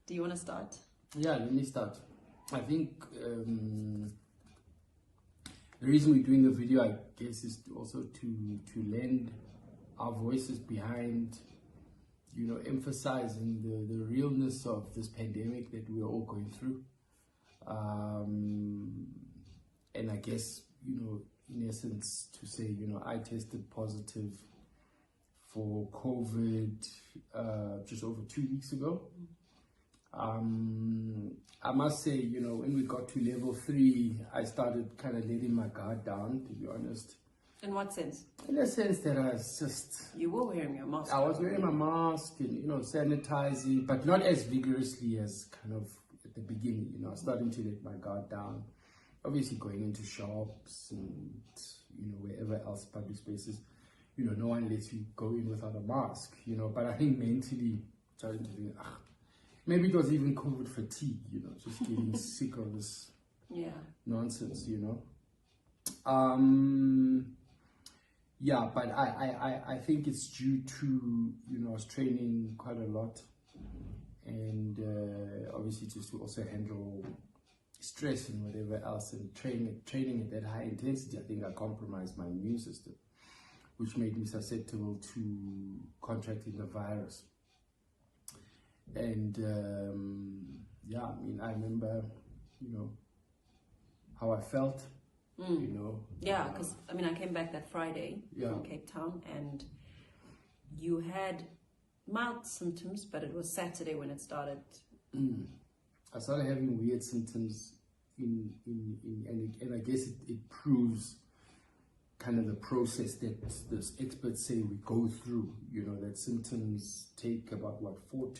Do you want to start? Yeah, let me start. I think the reason we're doing the video, I guess, is also to lend our voices behind, emphasizing the realness of this pandemic that we're all going through. And I guess, in essence, to say, I tested positive for COVID just over 2 weeks ago. I must say, when we got to level 3, I started kind of letting my guard down, to be honest. In what sense? In the sense that I was just... You were wearing your mask. I was wearing my mask and, sanitizing, but not as vigorously as kind of at the beginning, starting to let my guard down. Obviously going into shops and, wherever else, public spaces, no one lets you go in without a mask, but I think mentally starting to think, maybe it was even COVID fatigue, just getting sick of this nonsense, Yeah, but I think it's due to, I was training quite a lot, and obviously just to also handle stress and whatever else, and training at that high intensity, I think I compromised my immune system, which made me susceptible to contracting the virus. And I remember, how I felt, Yeah, because I came back that Friday from Cape Town, and you had mild symptoms, but it was Saturday when it started. I started having weird symptoms and I guess it proves kind of the process that the experts say we go through, that symptoms take about 3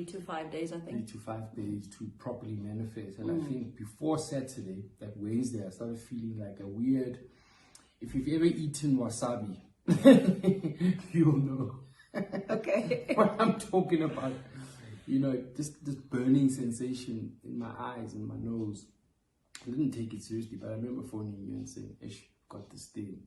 to 5 days, I think. 3 to 5 days to properly manifest. And I think before Saturday, that Wednesday, I started feeling like a weird, if you've ever eaten wasabi, you'll know what I'm talking about. This burning sensation in my eyes and my nose. I didn't take it seriously, but I remember phoning you and saying, Ish, got this thing.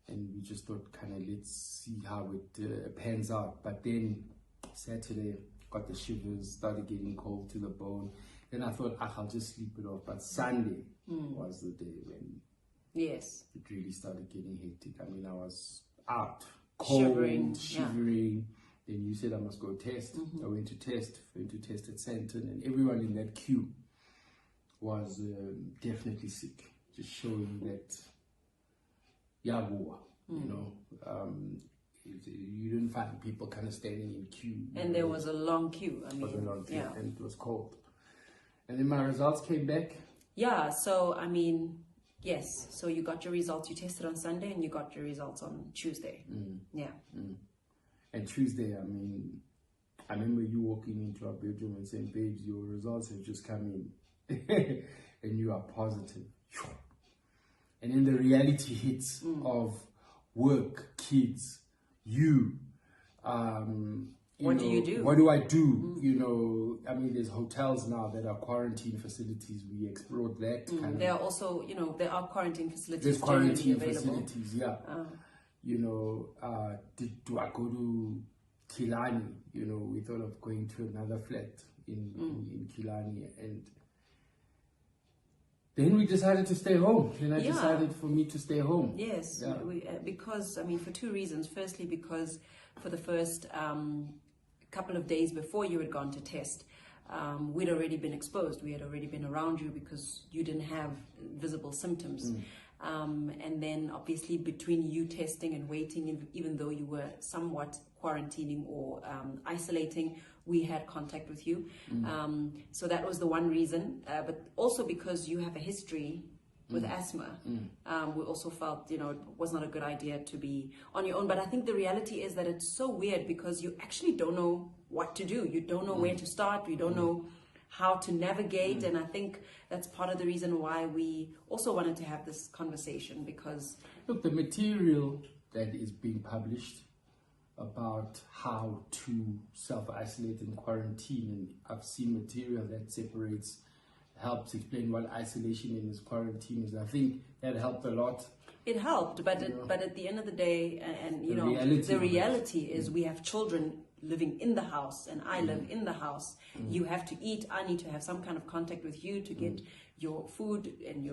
And we just thought, let's see how it pans out. But then Saturday, got the shivers, started getting cold to the bone. Then I thought, I'll just sleep it off. But Sunday was the day when it really started getting hectic. I was out, cold, shivering. Then you said I must go test. I went to test at Santon, and everyone in that queue was definitely sick. Just showing that, you didn't find people kind of standing in queue. And there was a long queue. And it was cold. And then my results came back. Yeah, so yes. So you got your results. You tested on Sunday, and you got your results on Tuesday. And Tuesday, I remember you walking into our bedroom and saying, babes, your results have just come in. And you are positive. And then the reality hits of work, kids, you. What do you do? What do I do? There's hotels now that are quarantine facilities. We explored that. There are also, there are quarantine facilities. There's quarantine available. facilities, do I go to Kilani? We thought of going to another flat in Kilani, and then we decided to stay home. And I decided for me to stay home. Yes, because, for 2 reasons. Firstly, because for the first couple of days before you had gone to test, we'd already been exposed. We had already been around you because you didn't have visible symptoms. And then obviously between you testing and waiting, even though you were somewhat quarantining or isolating, we had contact with you. So that was the one reason, but also because you have a history with asthma. We also felt, it was not a good idea to be on your own. But I think the reality is that it's so weird because you actually don't know what to do. You don't know where to start. You don't know how to navigate. And I think that's part of the reason why we also wanted to have this conversation, because look, the material that is being published about how to self-isolate and quarantine, and I've seen material that helps explain what isolation and quarantine is. I think that helped a lot. It helped, but at the end of the day, and the reality is we have children living in the house and I live in the house. You have to eat. I need to have some kind of contact with you to get your food and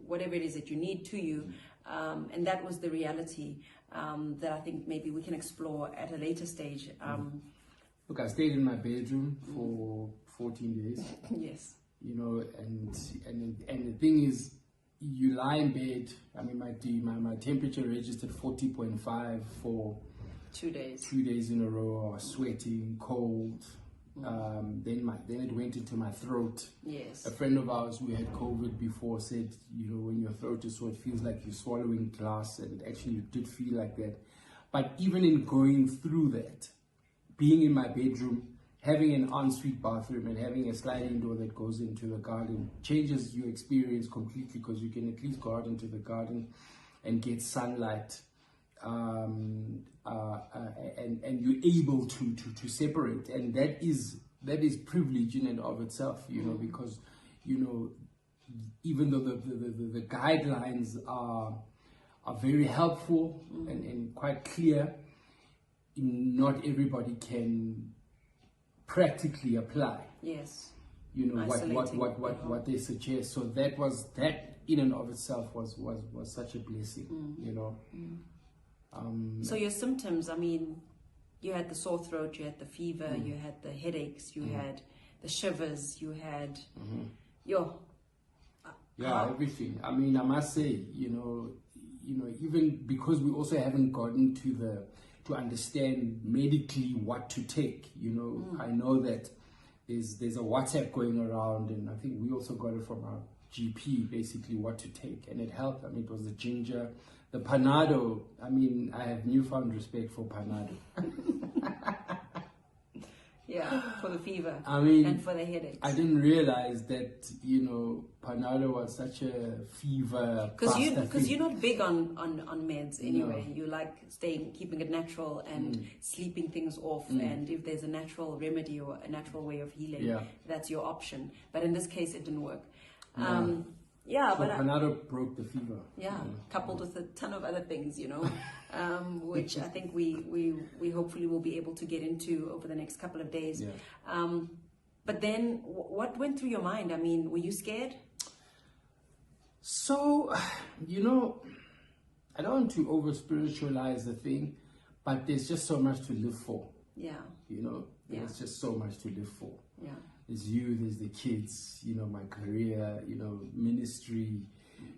whatever it is that you need to you. And that was the reality that I think maybe we can explore at a later stage. Look, I stayed in my bedroom for 14 days. Yes. You know, and the thing is, you lie in bed. I mean, my temperature registered 40.5 for 2 days. 2 days in a row. I was sweating, cold. Then it went into my throat. Yes. A friend of ours who had COVID before said, you know, when your throat is sore, it feels like you're swallowing glass, and it actually did feel like that. But even in going through that, being in my bedroom, having an ensuite bathroom and having a sliding door that goes into the garden changes your experience completely, because you can at least go out into the garden and get sunlight, and you're able to separate, and that is privilege in and of itself, you know, because, you know, even though the guidelines are very helpful and quite clear, not everybody can practically apply. Yes. You know, what they suggest. So that in and of itself was such a blessing, you know. So your symptoms, I mean, you had the sore throat, you had the fever, you had the headaches, you had the shivers, you had everything. I mean, I must say, you know, even because we also haven't gotten to understand medically what to take, you know. I know that there's a WhatsApp going around, and I think we also got it from our GP, basically what to take, and it helped. I mean, it was the ginger, the Panado. I mean, I have newfound respect for Panado. Yeah, for the fever. I mean, and for the headaches. I didn't realize that, you know, Panado was such a fever. Because you're not big on meds anyway. No. You like keeping it natural and sleeping things off. And if there's a natural remedy or a natural way of healing, that's your option. But in this case, it didn't work. So Panado broke the fever. Yeah, coupled with a ton of other things, you know, which I think we hopefully will be able to get into over the next couple of days. Yeah. But then, what went through your mind? I mean, were you scared? So, you know, I don't want to over-spiritualize the thing, but there's just so much to live for. Yeah. You know, there's just so much to live for. Yeah. There's you, there's the kids, you know, my career, you know, ministry.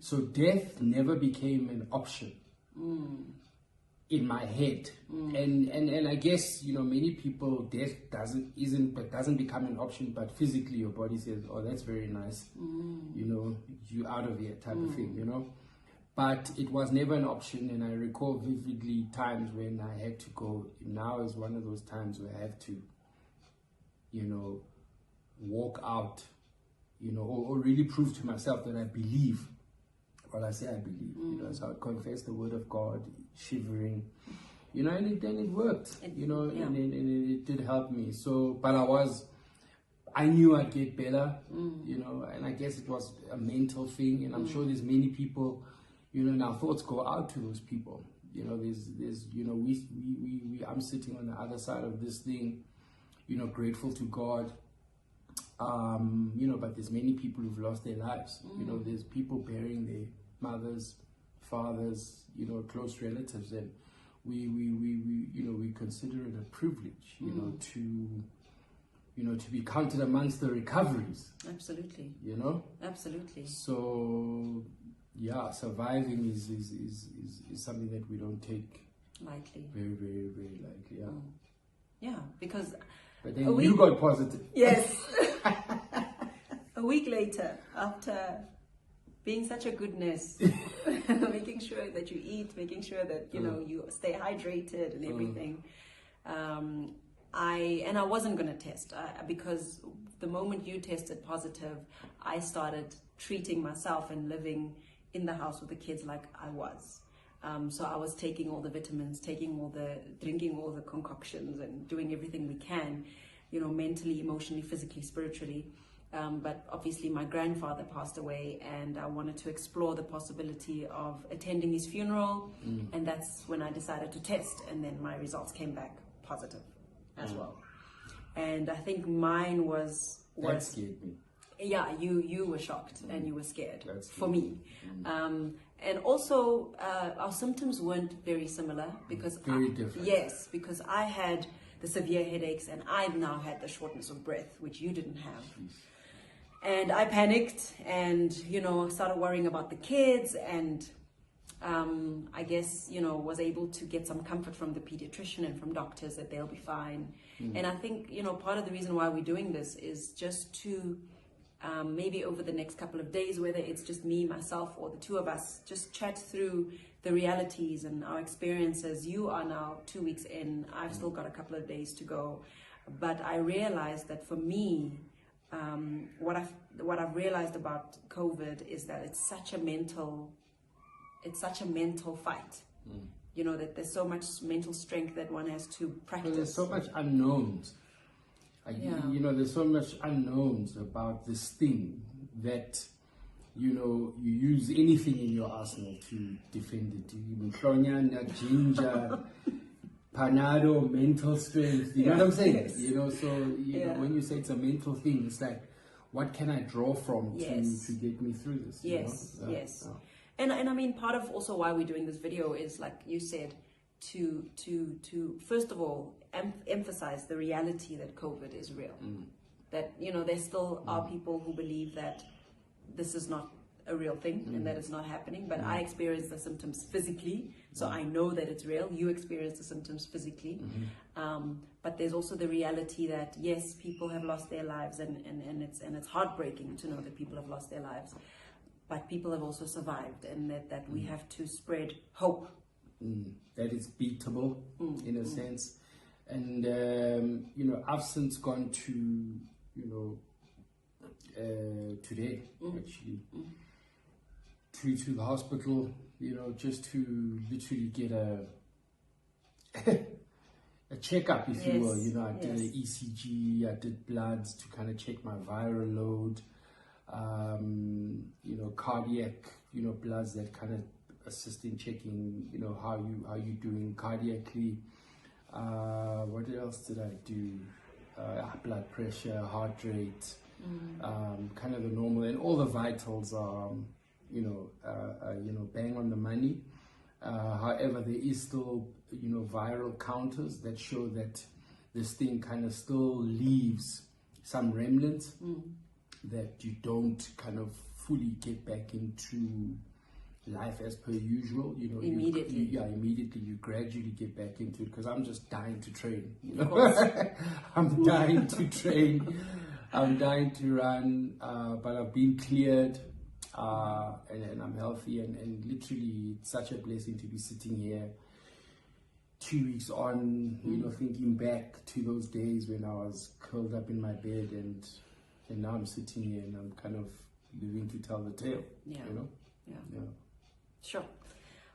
So death never became an option in my head. And I guess, you know, many people, death doesn't become an option, but physically your body says, oh, that's very nice. You know, you out of here type of thing, you know. But it was never an option, and I recall vividly times when I had to go. Now is one of those times where I have to, you know, walk out, you know, or really prove to myself that I believe what I say I believe. You know, so I would confess the word of God, shivering, you know, and then it worked, you know, and it did help me. So, but I knew I'd get better, you know, and I guess it was a mental thing, and I'm sure there's many people, you know, and our thoughts go out to those people. You know, there's you know, I'm sitting on the other side of this thing, you know, grateful to God. You know, but there's many people who've lost their lives. You know, there's people burying their mothers, fathers, you know, close relatives, and we you know, we consider it a privilege, you know, to be counted amongst the recoveries. Absolutely. You know. Absolutely. So yeah, surviving is something that we don't take lightly. Very, very, very lightly. Yeah. Yeah, because. But then you got positive. Yes. A week later, after being such a good nurse, making sure that you eat, making sure that, you know, you stay hydrated and everything. I wasn't going to test because the moment you tested positive, I started treating myself and living in the house with the kids like I was. So I was taking all the vitamins, drinking all the concoctions and doing everything we can, you know, mentally, emotionally, physically, spiritually. But obviously my grandfather passed away, and I wanted to explore the possibility of attending his funeral. And that's when I decided to test, and then my results came back positive. as well. And I think mine was that scared me. Yeah, you were shocked and you were scared. For me. Mm. And also, our symptoms weren't very similar because very different. Yes, because I had the severe headaches and I've now had the shortness of breath, which you didn't have. And I panicked and, started worrying about the kids and I guess, was able to get some comfort from the pediatrician and from doctors that they'll be fine. And I think, part of the reason why we're doing this is just to maybe over the next couple of days, whether it's just me, myself, or the two of us, just chat through the realities and our experiences. You are now 2 weeks in. I've still got a couple of days to go. But I realized that for me, what I've realized about COVID is that it's such a mental fight. That there's so much mental strength that one has to practice. Well, there's so much unknowns. There's so much unknowns about this thing that, you use anything in your arsenal to defend it. Even Klonyana, ginger, panado, mental strength. You know what I'm saying? Yes. So, when you say it's a mental thing, it's like, what can I draw from to get me through this? Yes. And I mean, part of also why we're doing this video is, like you said, to first of all emphasize the reality that COVID is real. That there still are people who believe that this is not a real thing and that it's not happening. But I experience the symptoms physically, so I know that it's real. You experience the symptoms physically, but there's also the reality that yes, people have lost their lives, and it's heartbreaking to know that people have lost their lives. But people have also survived, and that we have to spread hope. That it's beatable in a sense. And, I've since gone to, today, actually, to the hospital, just to literally get a checkup, if you will. I did an ECG, I did bloods to kind of check my viral load. Cardiac, bloods that kind of assist in checking, how you doing cardiacally. What else did I do? Blood pressure, heart rate, kind of the normal, and all the vitals are, bang on the money. However, there is still, viral counters that show that this thing kind of still leaves some remnants that you don't kind of fully get back into life as per usual. Immediately. Immediately you gradually get back into it, because I'm just dying to train. Of course. I'm dying to train. I'm dying to run, but I've been cleared, and I'm healthy, and literally it's such a blessing to be sitting here 2 weeks on, thinking back to those days when I was curled up in my bed, and now I'm sitting here and I'm kind of living to tell the tale. Yeah. Yeah. Sure.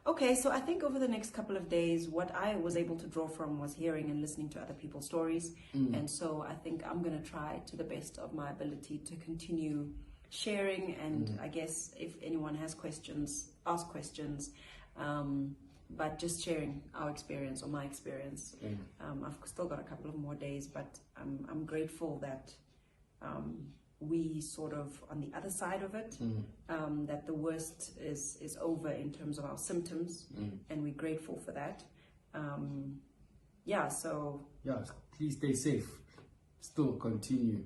Okay, so I think over the next couple of days, what I was able to draw from was hearing and listening to other people's stories. And so I think I'm going to try to the best of my ability to continue sharing. And I guess if anyone has questions, ask questions. But just sharing our experience or my experience. I've still got a couple of more days, but I'm grateful that we sort of on the other side of it, that the worst is over in terms of our symptoms, and we're grateful for that. Please stay safe. Still continue,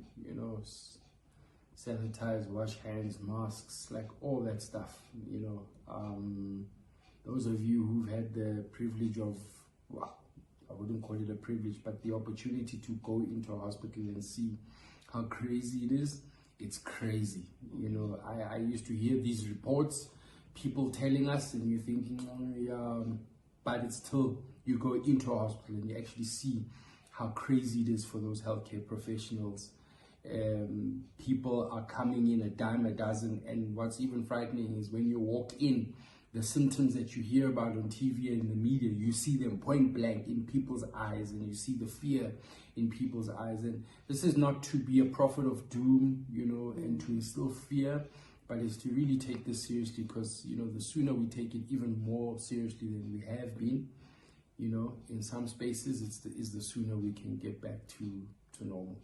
sanitize, wash hands, masks, like all that stuff. Those of you who've had the privilege of, I wouldn't call it a privilege, but the opportunity to go into a hospital and see how crazy it is. It's crazy. I used to hear these reports, people telling us, and you're thinking, but it's still, you go into a hospital and you actually see how crazy it is for those healthcare professionals. People are coming in a dime a dozen, and what's even frightening is when you walk in, the symptoms that you hear about on TV and in the media, you see them point blank in people's eyes, and you see the fear in people's eyes. And this is not to be a prophet of doom, and to instill fear, but it's to really take this seriously, because, the sooner we take it even more seriously than we have been, you know, in some spaces, it's the sooner we can get back to normal.